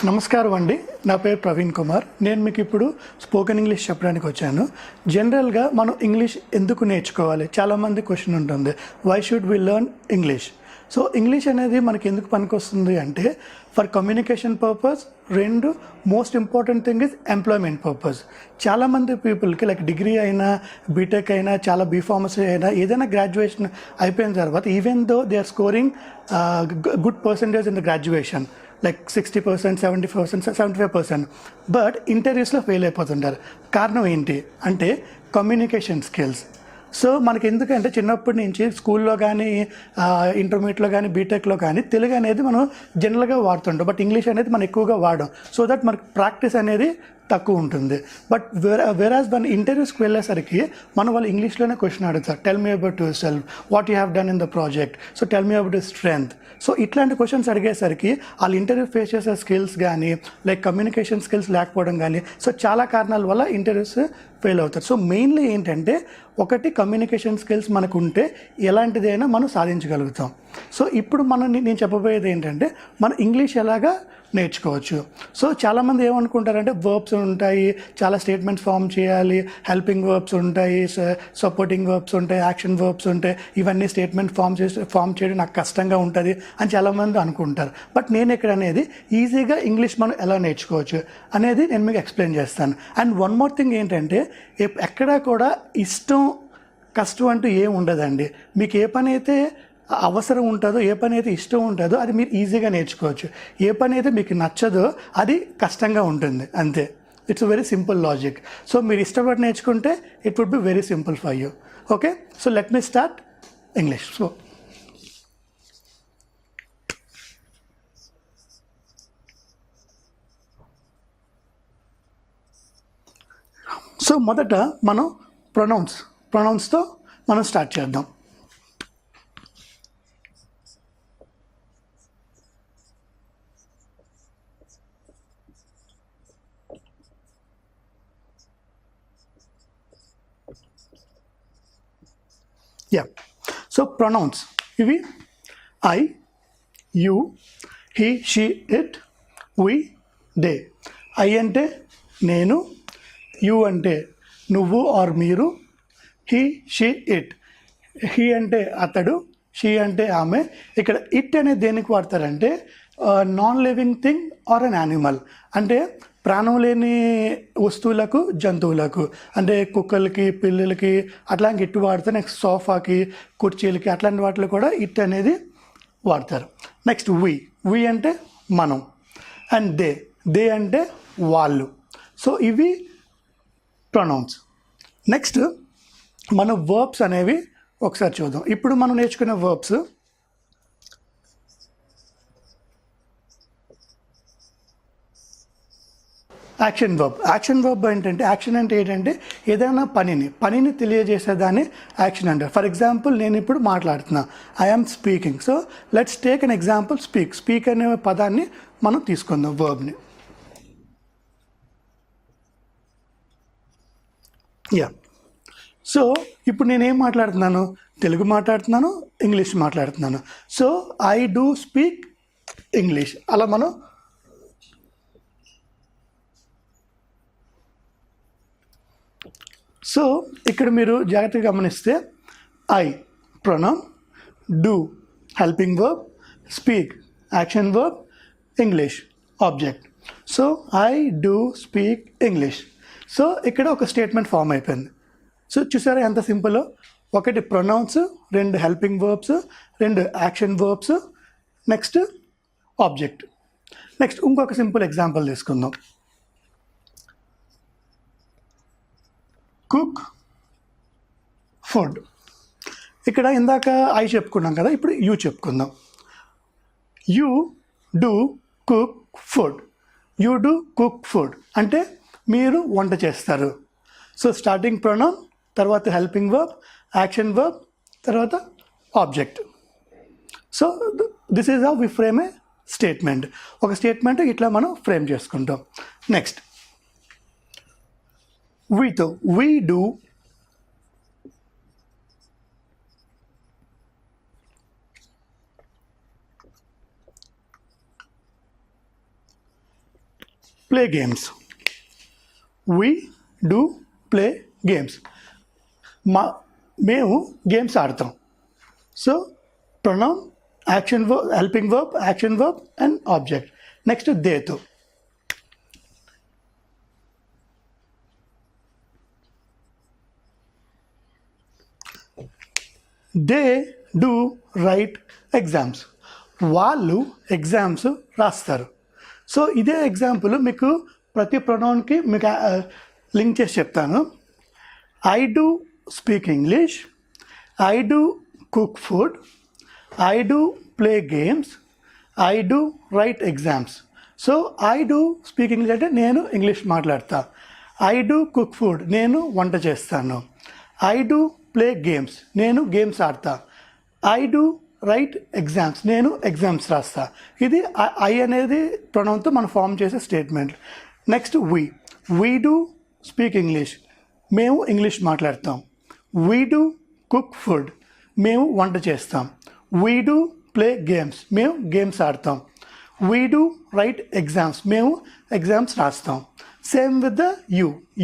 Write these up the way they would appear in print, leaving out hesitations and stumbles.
నమస్కారం అండి. నా పేరు ప్రవీణ్ కుమార్. నేను మీకు ఇప్పుడు స్పోకెన్ ఇంగ్లీష్ చెప్పడానికి వచ్చాను. జనరల్గా మనం ఇంగ్లీష్ ఎందుకు నేర్చుకోవాలి? చాలామంది క్వశ్చన్ ఉంటుంది, why should we learn English? So English అనేది మనకి ఎందుకు పనికొస్తుంది అంటే ఫర్ కమ్యూనికేషన్ పర్పస్, రెండు most important thing is employment purpose. చాలామంది పీపుల్కి లైక్ డిగ్రీ అయినా, బీటెక్ అయినా, చాలా బీఫార్మసీ అయినా, ఏదైనా గ్రాడ్యుయేషన్ అయిపోయిన తర్వాత even though they are scoring good percentage in the graduation, like 60%, 70%, 75%, but ఇంటర్వ్యూస్లో ఫెయిల్ అయిపోతుంటారు. కారణం ఏంటి అంటే కమ్యూనికేషన్ స్కిల్స్. సో మనకి ఎందుకంటే చిన్నప్పటి నుంచి స్కూల్లో కానీ, ఇంటర్మీడియట్లో కానీ, బీటెక్లో కానీ తెలుగు అనేది మనం జనరల్గా వాడుతుంటాం, బట్ ఇంగ్లీష్ అనేది మనం ఎక్కువగా వాడడం. సో దట్ మనకి ప్రాక్టీస్ అనేది తక్కువ ఉంటుంది. బట్ వేరాజ్ మన ఇంటర్వ్యూస్కి వెళ్ళేసరికి మనం వాళ్ళు ఇంగ్లీష్లోనే క్వశ్చన్ అడుగుతారు. Tell me about your self, what you have done in the project, so tell me about your strength. So ఇట్లాంటి క్వశ్చన్స్ అడిగేసరికి వాళ్ళు ఇంటర్వ్యూ ఫేస్ చేసే స్కిల్స్ కానీ, లైక్ కమ్యూనికేషన్ స్కిల్స్ లేకపోవడం కానీ, సో చాలా కారణాల వల్ల ఇంటర్వ్యూస్ ఫెయిల్ అవుతారు. సో మెయిన్లీ ఏంటంటే ఒకటి కమ్యూనికేషన్ స్కిల్స్ మనకు ఉంటే ఎలాంటిదైనా మనం సాధించగలుగుతాం. సో ఇప్పుడు నేను చెప్పబోయేది ఏంటంటే మనం ఇంగ్లీష్ ఎలాగా నేర్చుకోవచ్చు. సో చాలామంది ఏమనుకుంటారంటే వర్బ్స్ ఉంటాయి, చాలా స్టేట్మెంట్స్ ఫామ్ చేయాలి, హెల్పింగ్ వర్బ్స్ ఉంటాయి, సపోర్టింగ్ వర్బ్స్ ఉంటాయి, యాక్షన్ వర్బ్స్ ఉంటాయి, ఇవన్నీ స్టేట్మెంట్ ఫామ్ చేయడం నాకు కష్టంగా ఉంటుంది అని చాలామంది అనుకుంటారు. బట్ నేను ఇక్కడ అనేది ఈజీగా ఇంగ్లీష్ మనం ఎలా నేర్చుకోవచ్చు అనేది నేను మీకు ఎక్స్ప్లెయిన్ చేస్తాను. అండ్ వన్ మోర్ థింగ్ ఏంటంటే ఎక్కడా కూడా ఇష్టం కష్టం అంటూ ఏం ఉండదండి. మీకు ఏ పని అయితే అవసరం ఉంటుందో, ఏ పని అయితే ఇష్టం ఉంటుందో అది మీరు ఈజీగా నేర్చుకోవచ్చు. ఏ పని అయితే మీకు నచ్చదో అది కష్టంగా ఉంటుంది, అంతే. It's very simple logic. So మీరు ఇష్టపడి నేర్చుకుంటే it would be very simple for you. Okay, so let me start English. So మొదట మనం ప్రొనౌన్స్తో మనం స్టార్ట్ చేద్దాం. సో ప్రొనౌన్స్ ఇవి I, you, he, she, it, we, they. I అంటే నేను, యూ అంటే నువ్వు ఆర్ మీరు, హీ, షీ, ఇట్. హీ అంటే అతడు, షీ అంటే ఆమె. ఇక్కడ ఇట్ అనేది దేనికి వాడతారంటే non living thing or an animal, అంటే ప్రాణం లేని వస్తువులకు, జంతువులకు, అంటే కుక్కలకి, పిల్లులకి అట్లాంటి ఇట్టు వాడతారు. నెక్స్ట్ సోఫాకి, కుర్చీలకి, అట్లాంటి వాటిలో కూడా ఇట్ అనేది వాడతారు. నెక్స్ట్ వి అంటే మనం, అండ్ దే అంటే వాళ్ళు. సో ఇవి ప్రొనౌన్స్. నెక్స్ట్ మన వర్బ్స్ అనేవి ఒకసారి చూద్దాం. ఇప్పుడు మనం నేర్చుకునే వర్బ్స్ యాక్షన్ వర్బ్ ఏంటంటే, యాక్షన్ అంటే ఏంటంటే ఏదైనా పనిని తెలియజేసేదాన్ని యాక్షన్ అంటారు. ఫర్ ఎగ్జాంపుల్ నేను ఇప్పుడు మాట్లాడుతున్నా, I'm speaking. So let's take an example. Speak అనే పదాన్ని మనం తీసుకుందాం, వర్బ్ని. సో ఇప్పుడు నేనేం మాట్లాడుతున్నాను? తెలుగు మాట్లాడుతున్నాను, ఇంగ్లీష్ మాట్లాడుతున్నాను. So I do speak English. అలా మనం సో ఇక్కడ మీరు జాగ్రత్తగా గమనిస్తే I pronoun, do helping verb, speak action verb, English object. So I do speak English. So ఇక్కడ ఒక స్టేట్మెంట్ ఫామ్ అయిపోయింది. సో చూసారా ఎంత సింపుల్? ఒకటి ప్రొనౌన్స్, రెండు హెల్పింగ్ వర్బ్స్, రెండు action verbs, next object. Next ఇంకొక సింపుల్ ఎగ్జాంపుల్ తీసుకుందాం. Cook food. ఇక్కడ ఇందాక ఐ చెప్పుకున్నాం కదా, ఇప్పుడు యూ చెప్పుకుందాం. You do cook food. You do cook food అంటే మీరు వంట చేస్తారు. సో స్టార్టింగ్ ప్రొనౌన్, తర్వాత హెల్పింగ్ వర్బ్, యాక్షన్ వర్బ్, తర్వాత object. So this is how we frame a statement. ఒక స్టేట్మెంట్ ఇట్లా మనం ఫ్రేమ్ చేసుకుంటాం. Next we do play games. We do play games. మేము గేమ్స్ ఆడతాం. So pronoun, action verb, helping verb, action verb and object. Next దేతో. They do write exams. వాళ్ళు exams రాస్తారు. So ఇదే ఎగ్జాంపుల్ మీకు ప్రతి ప్రొనౌన్కి మీకు లింక్ చేసి చెప్తాను. I do speak English, I do cook food, I do play games, I do write exams. So I do speak English అంటే నేను ఇంగ్లీష్ మాట్లాడతా. ఐ డూ కుక్ ఫుడ్ నేను వంట చేస్తాను. ఐ డూ ప్లే గేమ్స్ నేను games ఆడతా. I do write exams నేను exams రాస్తా. ఇది ఐ అనేది ప్రొనౌన్తో మనం ఫామ్ చేసే statement. Next we do speak English మేము ఇంగ్లీష్ మాట్లాడతాం. వీ డూ కుక్ ఫుడ్ మేము వంట చేస్తాం. వీ డూ ప్లే గేమ్స్ మేము గేమ్స్ ఆడతాం. వీ డూ రైట్ ఎగ్జామ్స్ మేము ఎగ్జామ్స్ రాస్తాం. Same with the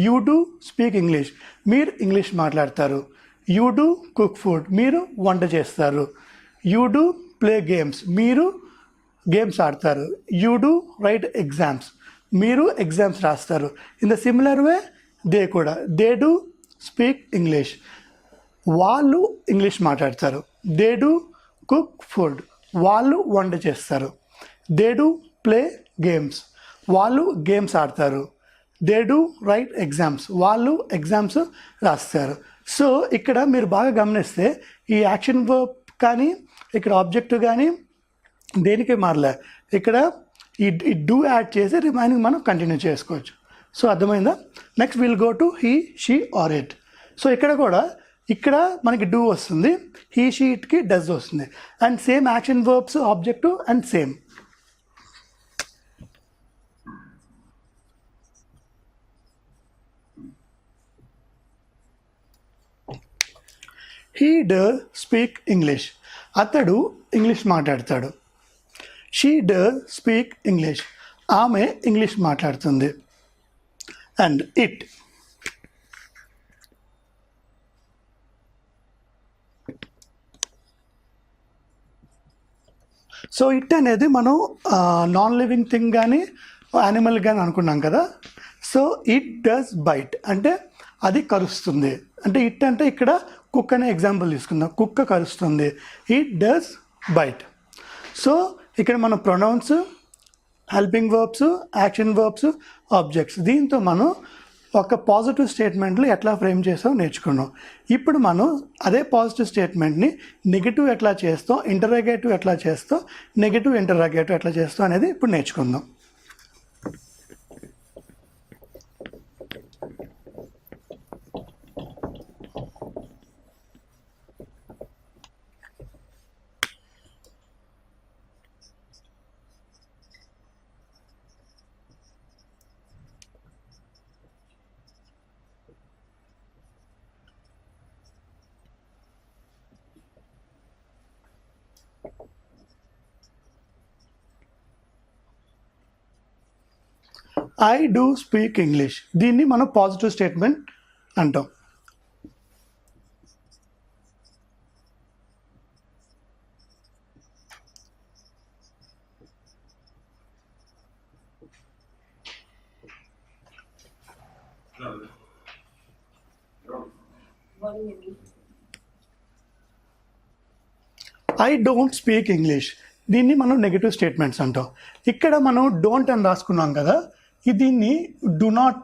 you do speak English మీరు ఇంగ్లీష్ మాట్లాడతారు. యూ డూ కుక్ ఫుడ్ మీరు వంట చేస్తారు. యూ డూ ప్లే గేమ్స్ మీరు గేమ్స్ ఆడతారు. యూ డూ రైట్ ఎగ్జామ్స్ మీరు ఎగ్జామ్స్ రాస్తారు. In the similar way they కూడా. దే డూ స్పీక్ ఇంగ్లీష్ వాళ్ళు ఇంగ్లీష్ మాట్లాడతారు. దే డూ కుక్ ఫుడ్ వాళ్ళు వంట చేస్తారు. దే డూ ప్లే గేమ్స్ వాళ్ళు గేమ్స్ ఆడతారు. దే డూ రైట్ ఎగ్జామ్స్ వాళ్ళు ఎగ్జామ్స్ రాస్తారు. సో ఇక్కడ మీరు బాగా గమనిస్తే ఈ యాక్షన్ వర్బ్ కానీ ఇక్కడ ఆబ్జెక్ట్ కానీ దేనికి మారలే. ఇక్కడ ఈ డూ యాడ్ చేసి రిమైనింగ్ మనం కంటిన్యూ చేసుకోవచ్చు. సో అర్థమైందా? Next will go to he, she or it. So ఇక్కడ కూడా ఇక్కడ మనకి డూ వస్తుంది, హీ, షీ, ఇట్కి డస్ వస్తుంది. And same action verbs, object and same. He does speak English అతడు ఇంగ్లీష్ మాట్లాడతాడు. షీ డస్ స్పీక్ ఇంగ్లీష్ ఆమె ఇంగ్లీష్ మాట్లాడుతుంది. And it. సో ఇట్ అనేది మనం నాన్ లివింగ్ థింగ్ కానీ యానిమల్ కానీ అనుకున్నాం కదా. సో ఇట్ డస్ బైట్ అంటే అది కరుస్తుంది. అంటే ఇట్ అంటే ఇక్కడ కుక్ అనే ఎగ్జాంపుల్ తీసుకుందాం. కుక్క కరుస్తుంది. It does bite. సో ఇక్కడ మనం pronouns, helping verbs, action verbs, objects దీంతో మనం ఒక పాజిటివ్ స్టేట్మెంట్లు ఎట్లా ఫ్రేమ్ చేస్తాం నేర్చుకున్నాం. ఇప్పుడు మనం అదే పాజిటివ్ స్టేట్మెంట్ని నెగిటివ్ ఎట్లా చేస్తాం, ఇంటరాగేటివ్ ఎట్లా చేస్తాం, నెగిటివ్ ఇంటరాగేటివ్ ఎట్లా చేస్తాం అనేది ఇప్పుడు నేర్చుకుందాం. ఐ డూ స్పీక్ ఇంగ్లీష్ దీన్ని మనం పాజిటివ్ స్టేట్మెంట్ అంటాం. ఐ డోంట్ స్పీక్ ఇంగ్లీష్ దీన్ని మనం నెగిటివ్ స్టేట్మెంట్స్ అంటాం. ఇక్కడ మనం డోంట్ అని రాసుకున్నాం కదా, దీన్ని డు నాట్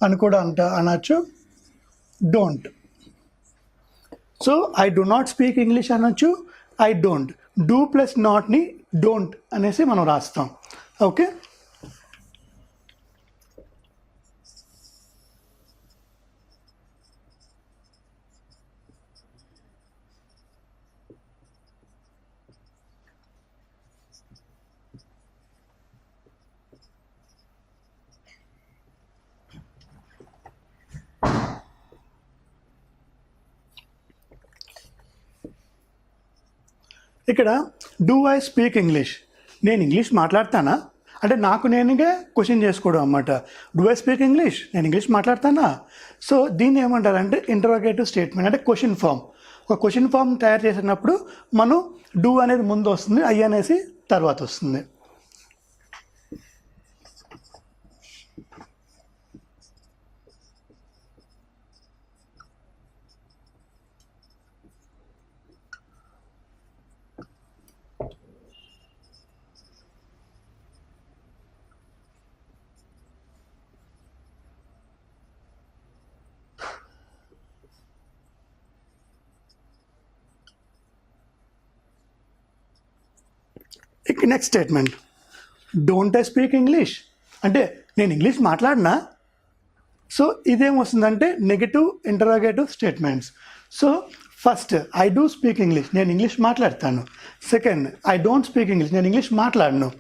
అని కూడా అనొచ్చు, don't. So I do not speak English అనొచ్చు, ఐ డోంట్. డూ ప్లస్ నాట్ని డోంట్ అనేసి మనం రాస్తాం. ఓకే. ఇక్కడ డూ ఐ స్పీక్ ఇంగ్లీష్ నేను ఇంగ్లీష్ మాట్లాడతానా అంటే నాకు నేనుగా క్వశ్చన్ చేసుకోవడం అన్నమాట. Do I speak English? నేను ఇంగ్లీష్ మాట్లాడతానా? సో దీన్ని ఏమంటారంటే ఇంటరోగేటివ్ స్టేట్మెంట్, అంటే క్వశ్చన్ ఫామ్. ఒక క్వశ్చన్ ఫామ్ తయారు చేసినప్పుడు మనం డూ అనేది ముందు వస్తుంది, ఐ అనేసి తర్వాత వస్తుంది. ఇక next statement, don't I speak English, అంటే నేను ఇంగ్లీష్ మాట్లాడినా. సో ఇదేమొస్తుందంటే negative interrogative statements. So first I do speak English, నేను ఇంగ్లీష్ మాట్లాడతాను. Second I don't speak English, నేను ఇంగ్లీష్ మాట్లాడను.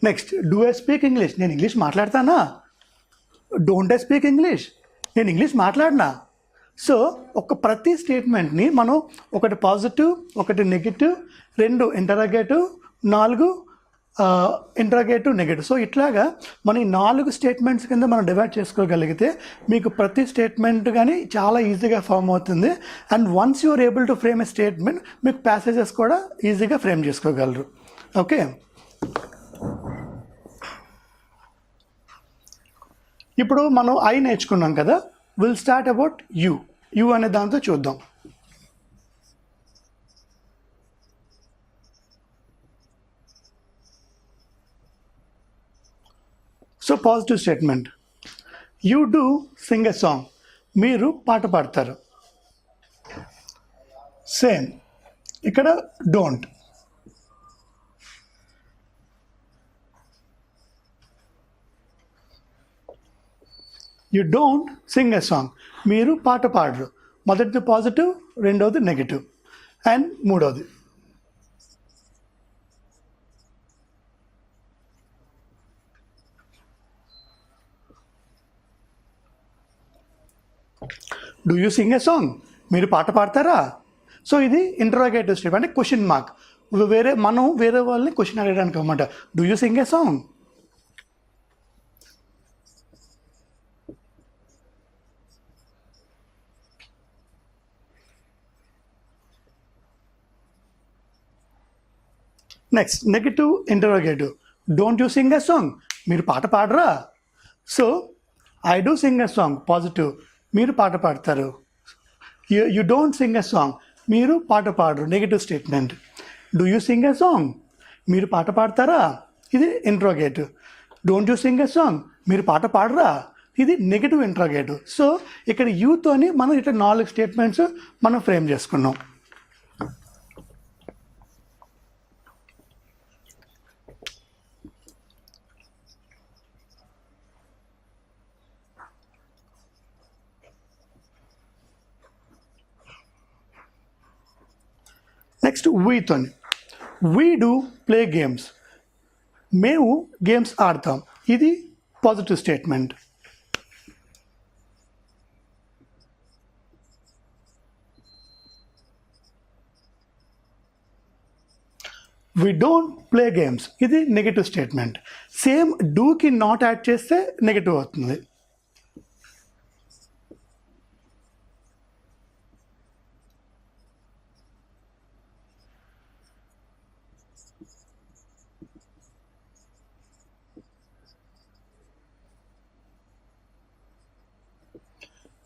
Next do I speak English, నేను ఇంగ్లీష్ మాట్లాడతానా. డోంట్ ఐ స్పీక్ ఇంగ్లీష్, నేను ఇంగ్లీష్ మాట్లాడినా. సో ఒక ప్రతి స్టేట్మెంట్ని మనం ఒకటి పాజిటివ్, ఒకటి negative, 2 interrogative, 4 interrogative, negative. So ఇట్లాగా మన ఈ 4 స్టేట్మెంట్స్ కింద మనం డివైడ్ చేసుకోగలిగితే మీకు ప్రతి స్టేట్మెంట్ కానీ చాలా ఈజీగా ఫామ్ అవుతుంది. And once you're able to frame a statement, మీకు ప్యాసేజెస్ కూడా ఈజీగా ఫ్రేమ్ చేసుకోగలరు. ఓకే, ఇప్పుడు మనం ఐ నేర్చుకున్నాం కదా, will start about you. You అనే దాంతో చూద్దాం. So positive statement, you do sing a song, మీరు పాట పాడతారు. సేమ్ ఇక్కడ don't, you don't sing a song, మీరు పాట పాడరు. మొదటిది పాజిటివ్, రెండవది నెగిటివ్, అండ్ మూడవది do you sing a song, మీరు పాట పాడతారా. సో ఇది ఇంటరాగేటివ్ స్టేట్మెంట్, అంటే క్వశ్చన్ మార్క్. మనం వేరే వాళ్ళని క్వశ్చన్ అడగడానికి అన్నమాట. Do you sing a song. Next negative interrogative, don't you sing a song, మీరు పాట పాడరా. So I do sing a song, positive, మీరు పాట పాడతారు. You don't sing a song, మీరు పాట పాడరు, negative statement. Do you sing a song, మీరు పాట పాడతారా, ఇది interrogative. Don't you sing a song, మీరు పాట పాడరా, ఇది నెగిటివ్ ఇంట్రోగేటివ్. సో ఇక్కడ యూతోని మనం ఇట్లా 4 స్టేట్మెంట్స్ మనం ఫ్రేమ్ చేసుకున్నాం. నెక్స్ట్ వీతోని, వీ డూ ప్లే గేమ్స్, మేము గేమ్స్ ఆడతాం, ఇది positive statement. We don't play games, ఇది నెగిటివ్ స్టేట్మెంట్. సేమ్ డూకి నాట్ యాడ్ చేస్తే నెగిటివ్ అవుతుంది.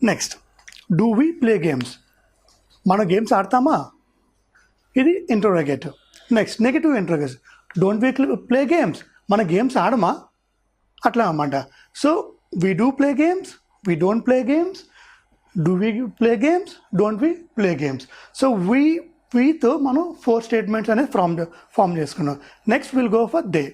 Next do we play games, మన గేమ్స్ ఆడతామా, ఇది interrogative. Next negative interrogative, don't we play games, మన గేమ్స్ ఆడమా, అట్లా అన్నమాట. So we do play games, we don't play games, do we play games, don't we play games. So వీతో మనం 4 statements అనేది form చేసుకున్నాం. Next will go for they.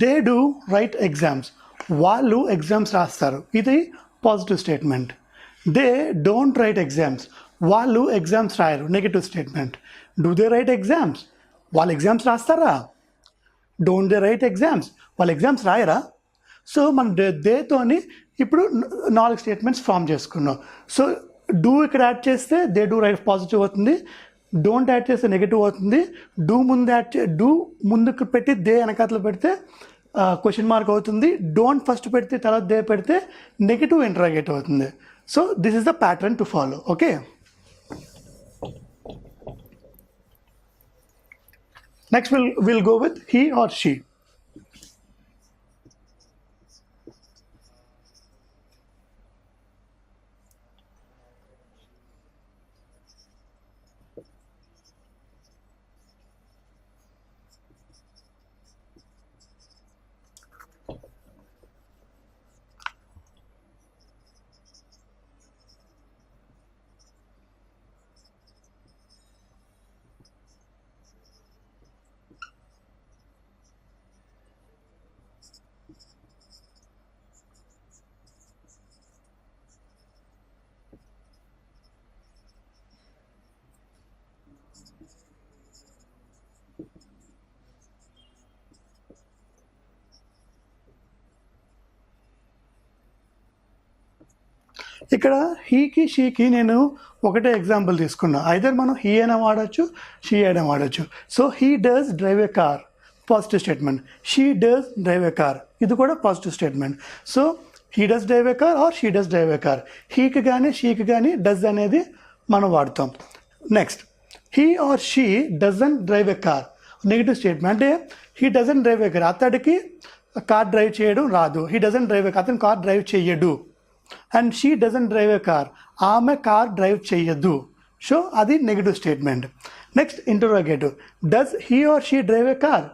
They do write exams, వాళ్ళు exams రాస్తారు, ఇది positive statement. They don't write exams, వాళ్ళు exams రాయరు, negative statement. Do they write exams, వాళ్ళు exams రాస్తారా? డోంట్ దే రైట్ ఎగ్జామ్స్, వాళ్ళు ఎగ్జామ్స్ రాయరా? సో మనం దేతోని ఇప్పుడు 4 స్టేట్మెంట్స్ ఫామ్ చేసుకున్నాం. సో డూ ఇక్కడ యాడ్ చేస్తే దే డూ రైట్ పాజిటివ్ అవుతుంది, డోంట్ యాడ్ చేస్తే నెగిటివ్ అవుతుంది, డూ ముందుకు పెట్టి దే వెనకాతలు పెడితే క్వశ్చన్ మార్క్ అవుతుంది, డోంట్ ఫస్ట్ పెడితే తర్వాత దే పెడితే నెగిటివ్ ఇంటరాగేటివ్ అవుతుంది. So this is the pattern to follow. Okay, next we'll go with he or she. ఇక్కడ హీకి షీకి నేను ఒకటే ఎగ్జాంపుల్ తీసుకున్నా, ఐదర్ మనం హీ అయినా వాడచ్చు, షీ అయినా వాడచ్చు. So he does drive a car, positive statement. She does drive a car, ఇది కూడా positive statement. So he does drive a car or she does drive a car. హీకి కానీ షీకి కానీ డస్ అనేది మనం వాడతాం. Next, he or she doesn't drive a car, negative statement. అంటే he doesn't drive a car, అతడికి కార్ డ్రైవ్ చేయడం రాదు. He doesn't drive a car, అతను కార్ డ్రైవ్ చెయ్యడు. And she doesn't drive a car, ఆమె కార్ డ్రైవ్ చెయ్యదు. So అది negative statement. Next, interrogative. Does he or she drive a car,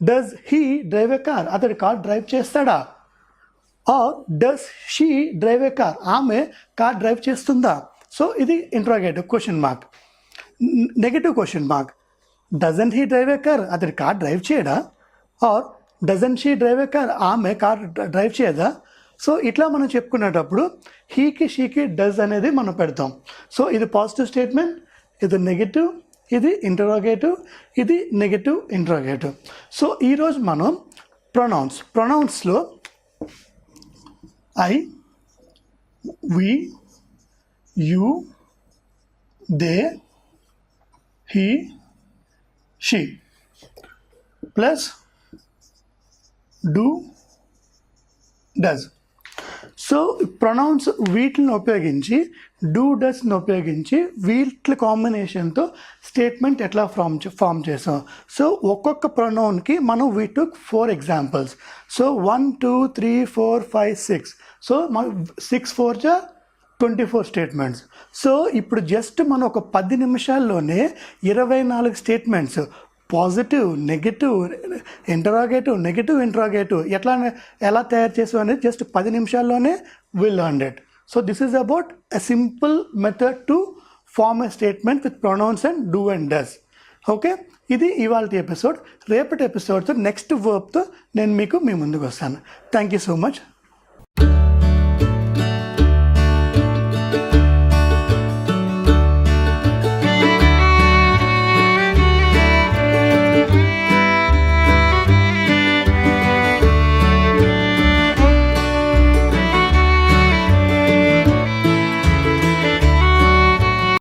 does he drive a car, అతడి car drive చేస్తాడా? Or does she drive a car, ఆమె car drive చేస్తుందా? So ఇది interrogative, question mark. Negative question mark. Doesn't he drive a car, అతడి car drive చేయడా? Or doesn't she drive a car, ఆమె car drive చేయదా? So ఇట్లా మనం చెప్పుకునేటప్పుడు హీకి షీకి does అనేది మనం పెడతాం. సో ఇది పాజిటివ్ స్టేట్మెంట్, ఇది నెగిటివ్, ఇది ఇంటరోగేటివ్, ఇది నెగిటివ్ ఇంటరోగేటివ్. సో ఈరోజు మనం ప్రొనౌన్స్లో I, we, you, they, he, she plus do, does. So pronouns వీటిని ఉపయోగించి, డూ డస్ని ఉపయోగించి వీటి కాంబినేషన్తో స్టేట్మెంట్ ఎట్లా ఫామ్ చేసాం. సో ఒక్కొక్క ప్రొనౌన్కి మనం we took 4 examples. So 1 2 3 4 5 6. So మన 6 4 జా 24 స్టేట్మెంట్స్. సో ఇప్పుడు జస్ట్ మనం ఒక 10 నిమిషాల్లోనే 24 స్టేట్మెంట్స్, పాజిటివ్, నెగిటివ్, ఇంటరాగేటివ్ ఎలా తయారు చేసాం అనేది జస్ట్ 10 నిమిషాల్లోనే will learn it. So this is about a simple method to form a statement with pronouns and do and does. Okay, ఇది ఇవాళ ఎపిసోడ్. రేపటి ఎపిసోడ్తో నెక్స్ట్ వర్బ్తో నేను మీ ముందుకు వస్తాను. Thank you so much.